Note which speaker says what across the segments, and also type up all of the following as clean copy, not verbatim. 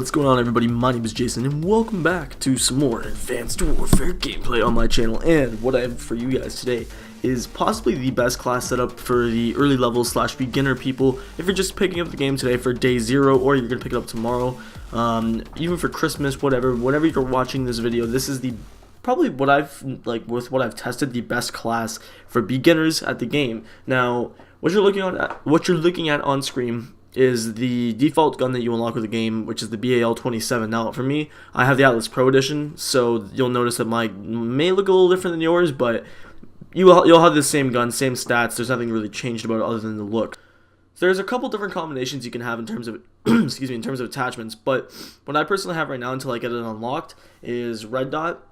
Speaker 1: what's going on everybody? My name is Jason and welcome back to some more Advanced Warfare gameplay on my channel. And what I have for you guys today is possibly the best class setup for the early level / beginner people. If you're just picking up the game today for day 0 or you're gonna pick it up tomorrow, even for Christmas, whenever you're watching this video, this is the probably what I've tested, the best class for beginners at the game. Now, what you're looking at on screen is the default gun that you unlock with the game, which is the BAL-27. Now, for me, I have the Atlas Pro Edition, so you'll notice that mine may look a little different than yours, but you'll have the same gun, same stats. There's nothing really changed about it other than the look. So there's a couple different combinations you can have in terms of excuse me, in terms of attachments, but what I personally have right now until I get it unlocked is red dot,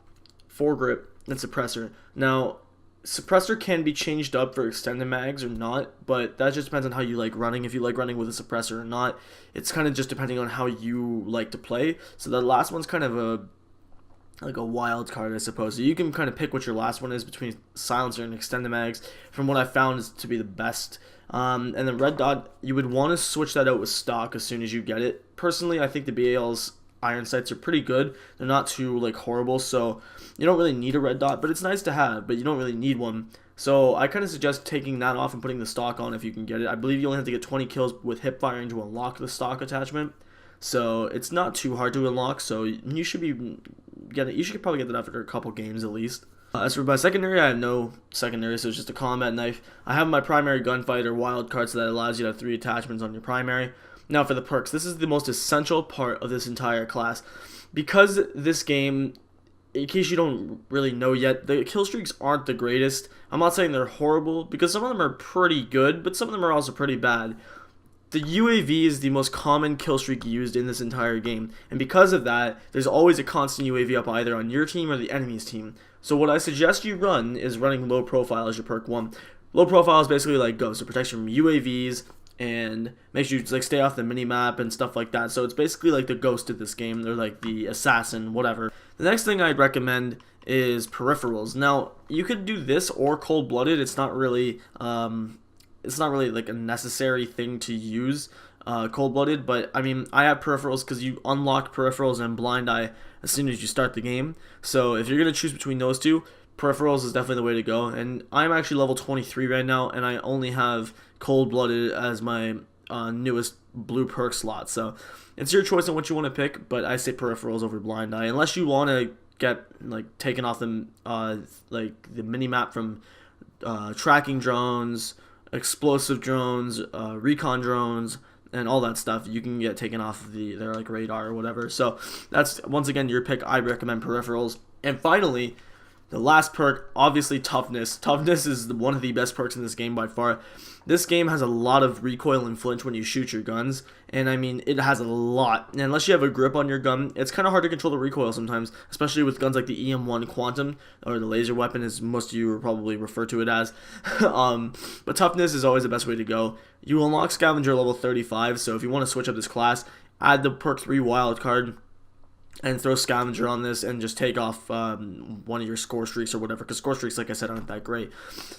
Speaker 1: foregrip, and suppressor. Now, suppressor can be changed up for extended mags or not, but that just depends on how you like running. If you like running with a suppressor or not, it's kind of just depending on how you like to play. So the last one's kind of a wild card, I suppose. So you can kind of pick what your last one is between silencer and extended mags. From what I found is to be the best. And the red dot, you would want to switch that out with stock as soon as you get it. Personally, I think the BAL's iron sights are pretty good. They're not too horrible, so you don't really need a red dot, but it's nice to have, but you don't really need one. So I kind of suggest taking that off and putting the stock on if you can get it. I believe you only have to get 20 kills with hip firing to unlock the stock attachment, so it's not too hard to unlock. So you should probably get that after a couple games at least. As for my secondary, I have no secondary, so it's just a combat knife. I have my primary gunfighter wild card, so that allows you to have 3 attachments on your primary. Now for the perks, this is the most essential part of this entire class, because this game, in case you don't really know yet, the kill streaks aren't the greatest. I'm not saying they're horrible, because some of them are pretty good, but some of them are also pretty bad. The UAV is the most common kill streak used in this entire game, and because of that, there's always a constant UAV up either on your team or the enemy's team. So what I suggest you run is running low profile as your perk 1. Low profile is basically like Ghost. It protects you from UAVs and makes you stay off the mini-map and stuff like that. So it's basically like the Ghost of this game. They're like the assassin, whatever. The next thing I'd recommend is peripherals. Now, you could do this or cold-blooded. It's not really like a necessary thing to use cold-blooded, but I mean, I have peripherals because you unlock peripherals and blind eye as soon as you start the game. So if you're going to choose between those two, peripherals is definitely the way to go. And I'm actually level 23 right now, and I only have cold-blooded as my newest blue perk slot. So it's your choice on what you want to pick, but I say peripherals over blind eye, unless you want to get taken off the the mini map from tracking drones, explosive drones, recon drones, and all that stuff. You can get taken off of their radar or whatever. So that's once again your pick. I recommend peripherals. And finally, the last perk, obviously toughness. Toughness is one of the best perks in this game by far. This game has a lot of recoil and flinch when you shoot your guns, and I mean, it has a lot. And unless you have a grip on your gun, it's kind of hard to control the recoil sometimes, especially with guns like the EM1 Quantum, or the laser weapon as most of you will probably refer to it as. But toughness is always the best way to go. You unlock Scavenger level 35, so if you want to switch up this class, add the perk 3 wild card, and throw Scavenger on this and just take off one of your score streaks or whatever, because score streaks, like I said, aren't that great.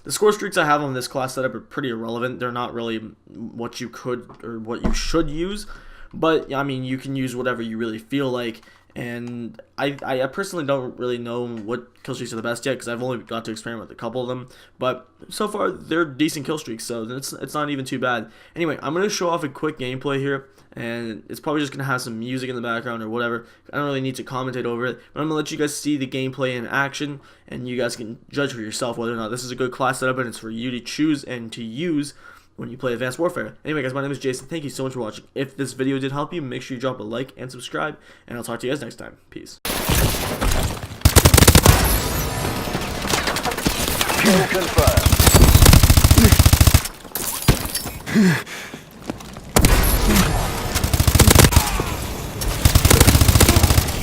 Speaker 1: The score streaks I have on this class setup are pretty irrelevant. They're not really what you could or what you should use, but I mean, you can use whatever you really feel like. And I personally don't really know what kill streaks are the best yet, because I've only got to experiment with a couple of them, but so far they're decent kill streaks, so it's not even too bad. Anyway, I'm going to show off a quick gameplay here, and it's probably just going to have some music in the background or whatever. I don't really need to commentate over it, but I'm going to let you guys see the gameplay in action, and you guys can judge for yourself whether or not this is a good class setup, and it's for you to choose and to use when you play Advanced Warfare. Anyway guys, my name is Jason. Thank you so much for watching. If this video did help you, make sure you drop a like and subscribe, and I'll talk to you guys next time. Peace.
Speaker 2: Kill confirmed.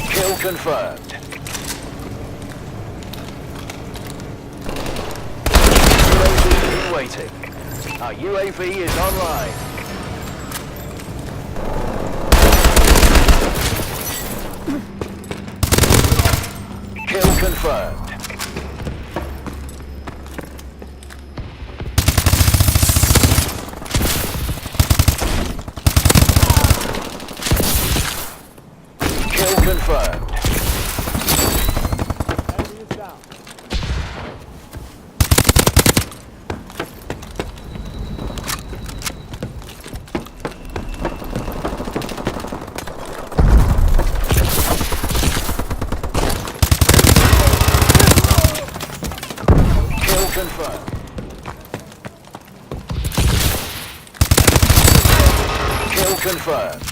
Speaker 2: Kill confirmed. UAV in waiting. Our UAV is online. Kill confirmed. confirmed.
Speaker 3: Enemy is down.
Speaker 2: Kill confirmed. Kill confirmed.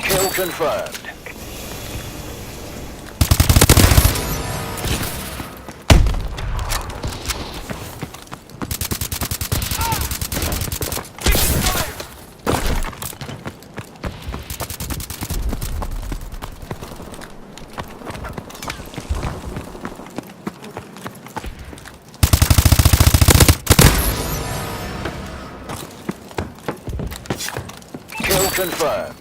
Speaker 2: Kill confirmed. Kill confirmed.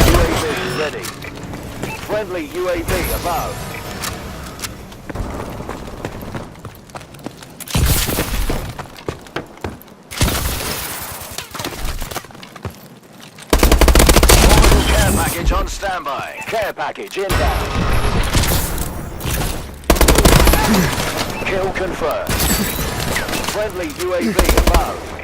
Speaker 2: UAV ready. Friendly UAV above. Orbital care package on standby. Care package inbound. Kill confirmed. Friendly UAV above.